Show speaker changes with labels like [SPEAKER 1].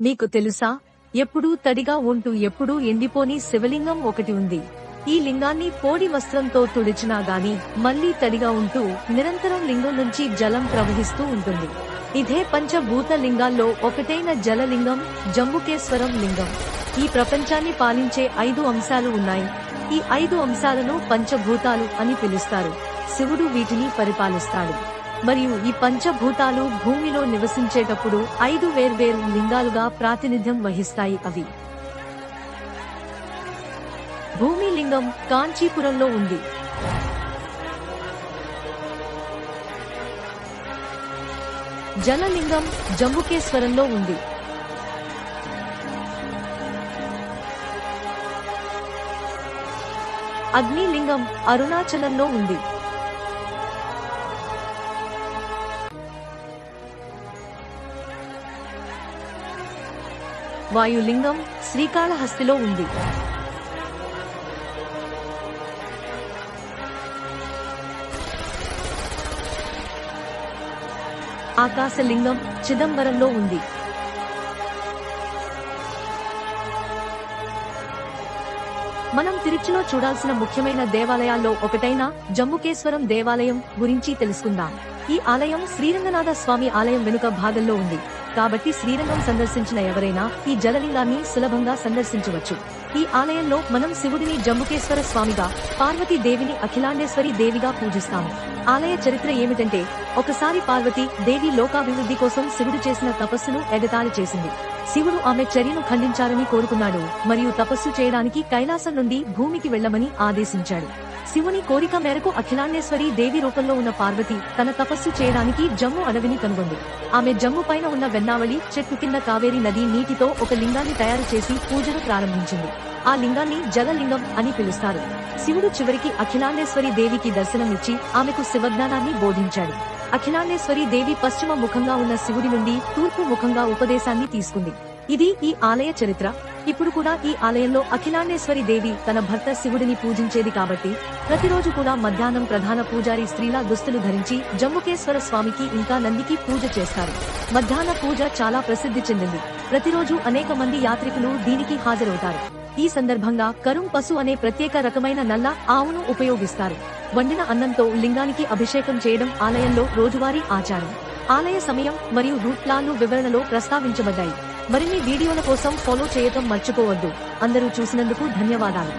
[SPEAKER 1] మీకు తెలుసా, ఎప్పుడూ తడిగా ఉంటూ ఎప్పుడూ ఎండిపోని శివలింగం ఒకటి ఉంది. ఈ లింగాన్ని పోడి వస్త్రంతో తుడిచినా గాని మళ్లీ తడిగా ఉంటూ నిరంతరం లింగం నుంచి జలం ప్రవహిస్తూ ఉంటుంది. ఇదే పంచభూత లింగాల్లో ఒకటైన జలలింగం జంబుకేశ్వరం లింగం. ఈ ప్రపంచాన్ని పాలించే 5 అంశాలు ఉన్నాయి. ఈ 5 అంశాలను పంచభూతాలు అని పిలుస్తారు. శివుడు వీటిని పరిపాలిస్తాడు. మరియు ఈ పంచభూతాలు భూమిలో నివసించేటప్పుడు 5 వేర్వేరు లింగాలుగా ప్రాతినిధ్యం వహిస్తాయి. అవి: భూమి లింగం కాంచీపురంలో ఉంది. జలలింగం జంబుకేశ్వరంలో ఉంది. అగ్నిలింగం అరుణాచలంలో ఉంది. వాయులింగం శ్రీకాళహస్తిలో ఉంది. ఆకాశలింగం చిదంబరంలో ఉంది. మనం తిరుచిలో చూడాల్సిన ముఖ్యమైన దేవాలయాల్లో ఒకటైన జంబుకేశ్వరం దేవాలయం గురించి తెలుసుకుందాం. ఈ ఆలయం శ్రీరంగనాథ స్వామి ఆలయం వెనుక భాగంలో ఉంది. కాబట్టి శ్రీరంగం సందర్శించిన ఎవరైనా ఈ జలలింగాన్ని సులభంగా సందర్శించవచ్చు. ఈ ఆలయంలో మనం శివుడిని జంబుకేశ్వర స్వామిగా, పార్వతీ దేవిని అఖిలాండేశ్వరి దేవిగా పూజిస్తాము. ఆలయ చరిత్ర ఏమిటంటే, ఒకసారి పార్వతీ దేవి లోకాభివృద్ధి కోసం శివుడు చేసిన తపస్సును ఎగతాళి చేసింది. శివుడు ఆమె చర్యను ఖండించాలని కోరుకున్నాడు మరియు తపస్సు చేయడానికి కైలాసం నుండి భూమికి వెళ్లమని ఆదేశించాడు. శివుని కోరిక మేరకు అఖిలాండేశ్వరి దేవి రూపంలో ఉన్న పార్వతి తన తపస్సు చేయడానికి జమ్ము అడవిని కనుగొంది. ఆమె జమ్ము పైన ఉన్న వెన్నావళి చెట్టు కింద కావేరి నది నీటితో ఒక లింగాన్ని తయారు చేసి పూజను ప్రారంభించింది. ఆ లింగాన్ని జలలింగం అని పిలుస్తారు. శివుడు చివరికి అఖిలాండేశ్వరి దేవికి దర్శనమిచ్చి ఆమెకు శివజ్ఞానాన్ని బోధించాడు. అఖిలాండేశ్వరి దేవి పశ్చిమ ముఖంగా ఉన్న శివుడి నుండి తూర్పు ముఖంగా ఉపదేశాన్ని తీసుకుంది. ఇది ఈ ఆలయ చరిత్ర. ఇప్పుడు కూడా ఈ ఆలయంలో అఖిలాండేశ్వరి దేవి తన భర్త శివుడిని పూజించేది కాబట్టి ప్రతిరోజు కూడా మధ్యాహ్నం ప్రధాన పూజారి స్త్రీల దుస్తులు ధరించి జంబుకేశ్వర స్వామికి ఇంకా నందికి పూజ చేస్తారు. మధ్యాహ్న పూజ చాలా ప్రసిద్ధి చెందింది. ప్రతిరోజు అనేక మంది యాత్రికులు దీనికి హాజరవుతారు. ఈ సందర్భంగా కరుం పసు అనే ప్రత్యేక రకమైన నల్ల ఆవును ఉపయోగిస్తారు. వండిన అన్నంతో లింగానికి అభిషేకం చేయడం ఆలయంలో రోజువారీ ఆచారం. ఆలయ సమయం మరియు రూట్ ప్లాన్లు వివరణలో ప్రస్తావించబడ్డాయి. మరిన్ని వీడియోల కోసం ఫాలో చేయటం మర్చిపోవద్దు. అందరూ చూసినందుకు ధన్యవాదాలు.